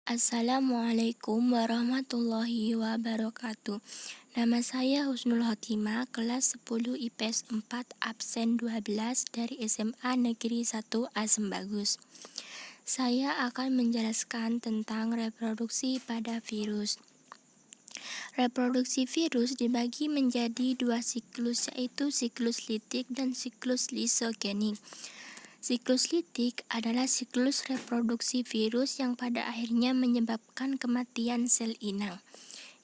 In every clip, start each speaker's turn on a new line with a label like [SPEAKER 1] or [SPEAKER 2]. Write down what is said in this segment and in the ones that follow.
[SPEAKER 1] Assalamualaikum warahmatullahi wabarakatuh. Nama saya Husnul Khotimah, kelas 10 IPS 4 absen 12 dari SMA Negeri 1 Asem Bagus. Saya akan menjelaskan tentang reproduksi pada virus. Reproduksi virus dibagi menjadi dua siklus, yaitu siklus litik dan siklus lisogenik. Siklus litik adalah siklus reproduksi virus yang pada akhirnya menyebabkan kematian sel inang.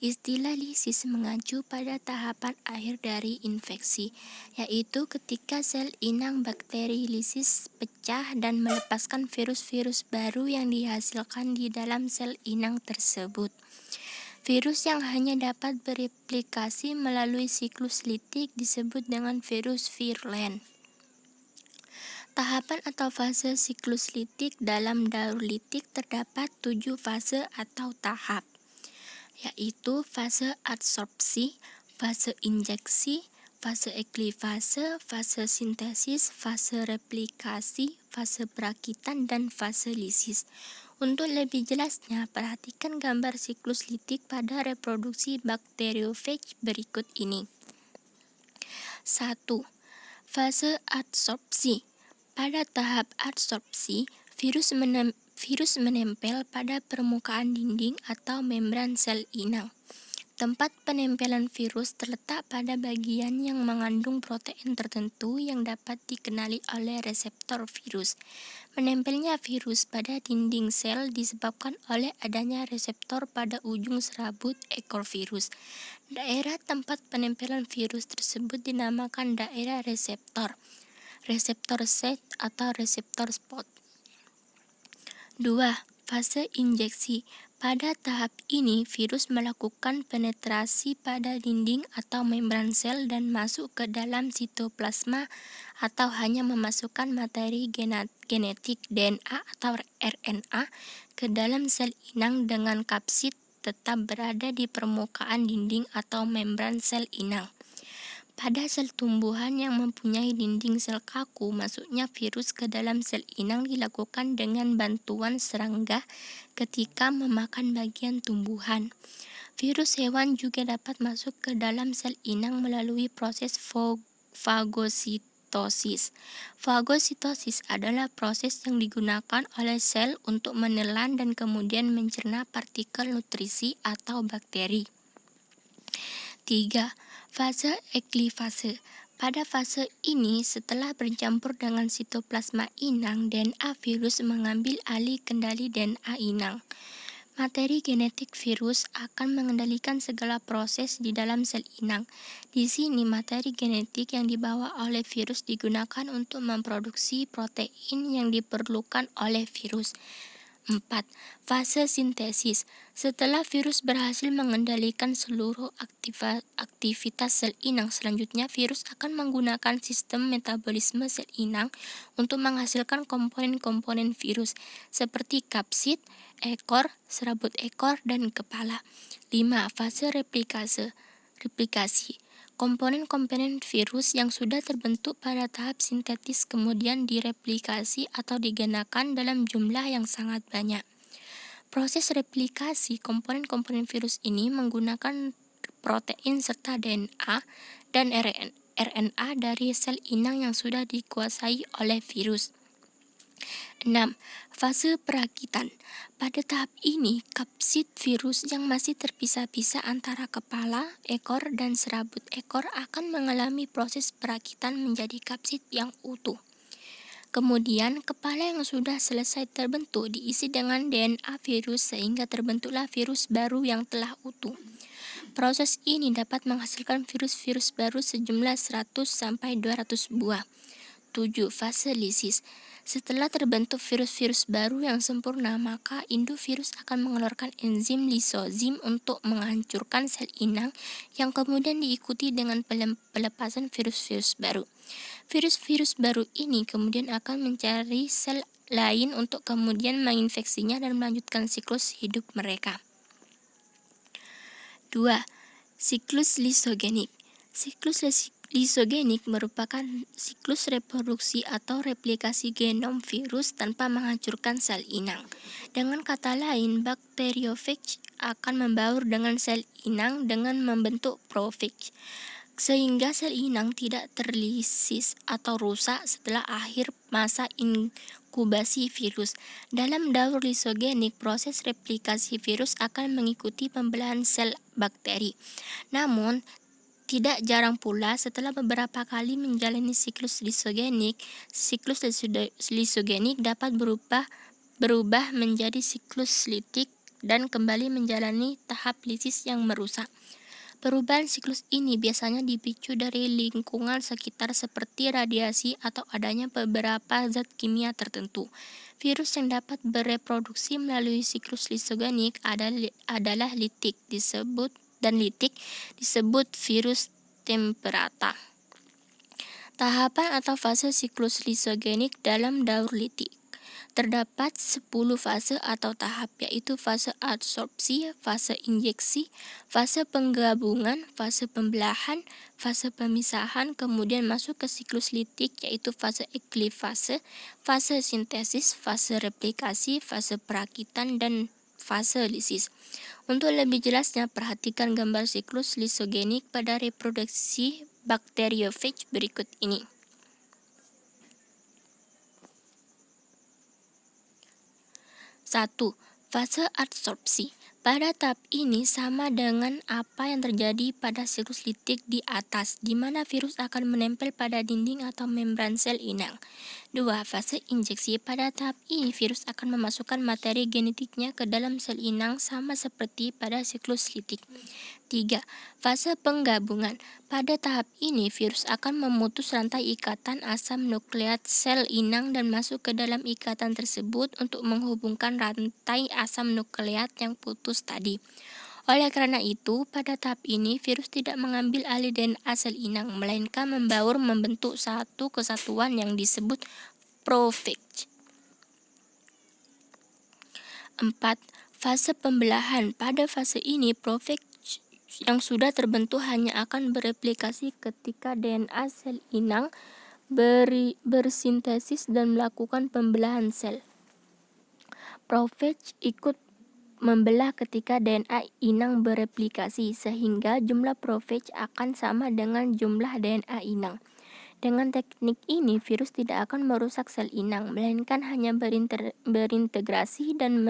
[SPEAKER 1] Istilah lisis mengacu pada tahapan akhir dari infeksi, yaitu ketika sel inang bakteri lisis pecah dan melepaskan virus-virus baru yang dihasilkan di dalam sel inang tersebut. Virus yang hanya dapat bereplikasi melalui siklus litik disebut dengan virus virulen. Tahapan atau fase siklus litik dalam daur litik terdapat 7 fase atau tahap, yaitu fase adsorpsi, fase injeksi, fase eklivase, fase sintesis, fase replikasi, fase perakitan, dan fase lisis. Untuk lebih jelasnya, perhatikan gambar siklus litik pada reproduksi bakteriofag berikut ini. 1. Fase adsorpsi. Pada tahap adsorpsi, virus menempel pada permukaan dinding atau membran sel inang. Tempat penempelan virus terletak pada bagian yang mengandung protein tertentu yang dapat dikenali oleh reseptor virus. Menempelnya virus pada dinding sel disebabkan oleh adanya reseptor pada ujung serabut ekor virus. Daerah tempat penempelan virus tersebut dinamakan daerah reseptor site atau reseptor spot. 2. Fase injeksi. Pada tahap ini, virus melakukan penetrasi pada dinding atau membran sel dan masuk ke dalam sitoplasma atau hanya memasukkan materi genetik DNA atau RNA ke dalam sel inang dengan kapsid tetap berada di permukaan dinding atau membran sel inang. Pada sel tumbuhan yang mempunyai dinding sel kaku, masuknya virus ke dalam sel inang dilakukan dengan bantuan serangga ketika memakan bagian tumbuhan. Virus hewan juga dapat masuk ke dalam sel inang melalui proses fagositosis. Fagositosis adalah proses yang digunakan oleh sel untuk menelan dan kemudian mencerna partikel nutrisi atau bakteri. 3. Fase eklivase. Pada fase ini, setelah bercampur dengan sitoplasma inang, DNA virus mengambil alih kendali DNA inang. Materi genetik virus akan mengendalikan segala proses di dalam sel inang. Di sini, materi genetik yang dibawa oleh virus digunakan untuk memproduksi protein yang diperlukan oleh virus. 4. Fase sintesis. Setelah virus berhasil mengendalikan seluruh aktivitas sel inang, selanjutnya virus akan menggunakan sistem metabolisme sel inang untuk menghasilkan komponen-komponen virus seperti kapsid, ekor, serabut ekor, dan kepala. 5. Fase replikasi. Komponen-komponen virus yang sudah terbentuk pada tahap sintetis kemudian direplikasi atau digenakan dalam jumlah yang sangat banyak. Proses replikasi komponen-komponen virus ini menggunakan protein serta DNA dan RNA dari sel inang yang sudah dikuasai oleh virus. 6. Fase perakitan. Pada tahap ini, kapsid virus yang masih terpisah-pisah antara kepala, ekor, dan serabut ekor akan mengalami proses perakitan menjadi kapsid yang utuh. Kemudian, kepala yang sudah selesai terbentuk diisi dengan DNA virus sehingga terbentuklah virus baru yang telah utuh. Proses ini dapat menghasilkan virus-virus baru sejumlah 100-200 buah. 7. Fase lisis. Setelah terbentuk virus-virus baru yang sempurna, maka induk virus akan mengeluarkan enzim lisozim untuk menghancurkan sel inang yang kemudian diikuti dengan pelepasan virus-virus baru. Virus-virus baru ini kemudian akan mencari sel lain untuk kemudian menginfeksinya dan melanjutkan siklus hidup mereka. 2. Siklus lisogenik. Siklus Lisogenik merupakan siklus reproduksi atau replikasi genom virus tanpa menghancurkan sel inang. Dengan kata lain, bakteriofage akan membaur dengan sel inang dengan membentuk profage, sehingga sel inang tidak terlisis atau rusak setelah akhir masa inkubasi virus. Dalam daur lisogenik, proses replikasi virus akan mengikuti pembelahan sel bakteri. Namun, tidak jarang pula setelah beberapa kali menjalani siklus lisogenik dapat berubah menjadi siklus litik dan kembali menjalani tahap lisis yang merusak. Perubahan siklus ini biasanya dipicu dari lingkungan sekitar seperti radiasi atau adanya beberapa zat kimia tertentu. Virus yang dapat bereproduksi melalui siklus lisogenik adalah litik disebut virus temperata. Tahapan atau fase siklus lisogenik dalam daur litik. Terdapat 10 fase atau tahap, yaitu fase adsorpsi, fase injeksi, fase penggabungan, fase pembelahan, fase pemisahan, kemudian masuk ke siklus litik yaitu fase eklifase, fase sintesis, fase replikasi, fase perakitan, dan fase lisis. Untuk lebih jelasnya, perhatikan gambar siklus lisogenik pada reproduksi bakteriofage berikut ini. 1. Fase adsorpsi. Pada tahap ini sama dengan apa yang terjadi pada siklus litik di atas, di mana virus akan menempel pada dinding atau membran sel inang. 2. Fase injeksi. Pada tahap ini virus akan memasukkan materi genetiknya ke dalam sel inang sama seperti pada siklus litik. 3. Fase penggabungan. Pada tahap ini virus akan memutus rantai ikatan asam nukleat sel inang dan masuk ke dalam ikatan tersebut untuk menghubungkan rantai asam nukleat yang putus tadi. Oleh karena itu, pada tahap ini virus tidak mengambil alih DNA sel inang, melainkan membaur membentuk satu kesatuan yang disebut profage. 4. Fase pembelahan. Pada fase ini, profage yang sudah terbentuk hanya akan bereplikasi ketika DNA sel inang bersintesis dan melakukan pembelahan sel. Profage ikut membelah ketika DNA inang bereplikasi, sehingga jumlah profage akan sama dengan jumlah DNA inang. Dengan teknik ini, virus tidak akan merusak sel inang, melainkan hanya berintegrasi dan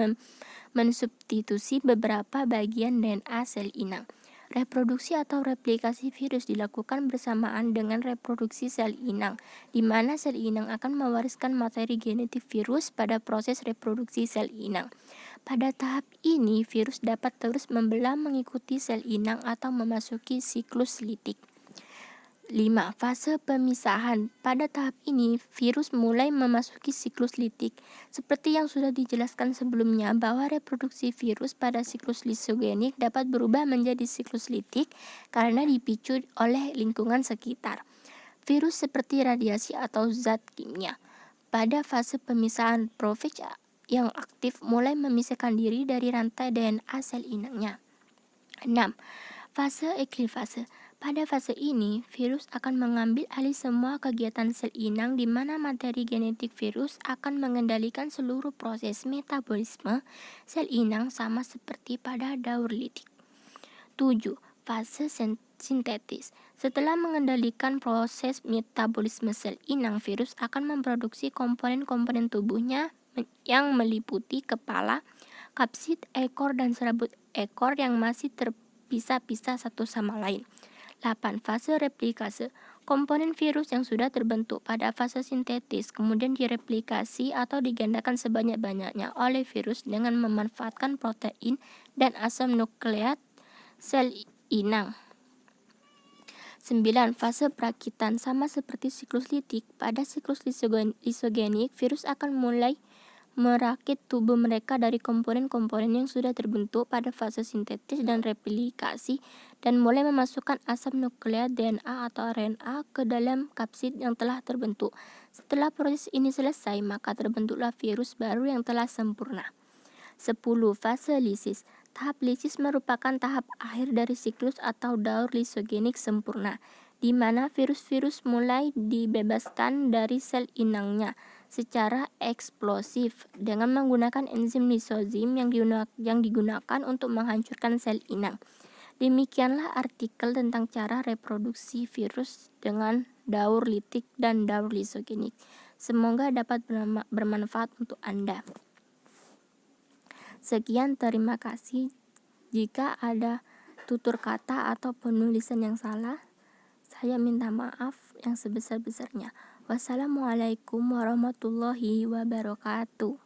[SPEAKER 1] mensubstitusi beberapa bagian DNA sel inang. Reproduksi atau replikasi virus dilakukan bersamaan dengan reproduksi sel inang, di mana sel inang akan mewariskan materi genetik virus pada proses reproduksi sel inang. Pada tahap ini, virus dapat terus membelah mengikuti sel inang atau memasuki siklus litik. 5. Fase pemisahan. Pada tahap ini, virus mulai memasuki siklus litik. Seperti yang sudah dijelaskan sebelumnya, bahwa reproduksi virus pada siklus lisogenik dapat berubah menjadi siklus litik karena dipicu oleh lingkungan sekitar. Virus seperti radiasi atau zat kimia. Pada fase pemisahan, profage yang aktif mulai memisahkan diri dari rantai DNA sel inangnya. 6. Fase eklifase. Pada fase ini, virus akan mengambil alih semua kegiatan sel inang di mana materi genetik virus akan mengendalikan seluruh proses metabolisme sel inang sama seperti pada daur litik. 7. Fase sintetis. Setelah mengendalikan proses metabolisme sel inang, virus akan memproduksi komponen-komponen tubuhnya yang meliputi kepala, kapsid, ekor, dan serabut ekor yang masih terpisah-pisah satu sama lain. 8. Fase replikase. Komponen virus yang sudah terbentuk pada fase sintetis kemudian direplikasi atau digandakan sebanyak-banyaknya oleh virus dengan memanfaatkan protein dan asam nukleat sel inang. 9. Fase perakitan. Sama seperti siklus litik, pada siklus lisogenik, virus akan mulai merakit tubuh mereka dari komponen-komponen yang sudah terbentuk pada fase sintetis dan replikasi dan mulai memasukkan asam nukleat DNA atau RNA ke dalam kapsid yang telah terbentuk. Setelah proses ini selesai, maka terbentuklah virus baru yang telah sempurna. 10. Fase lisis. Tahap lisis merupakan tahap akhir dari siklus atau daur lisogenik sempurna. di mana virus-virus mulai dibebaskan dari sel inangnya secara eksplosif dengan menggunakan enzim lisozim yang digunakan untuk menghancurkan sel inang. Demikianlah artikel tentang cara reproduksi virus dengan daur litik dan daur lisogenik. Semoga dapat bermanfaat untuk Anda. Sekian, terima kasih. Jika ada tutur kata atau penulisan yang salah, saya minta maaf yang sebesar-besarnya. Wassalamualaikum warahmatullahi wabarakatuh.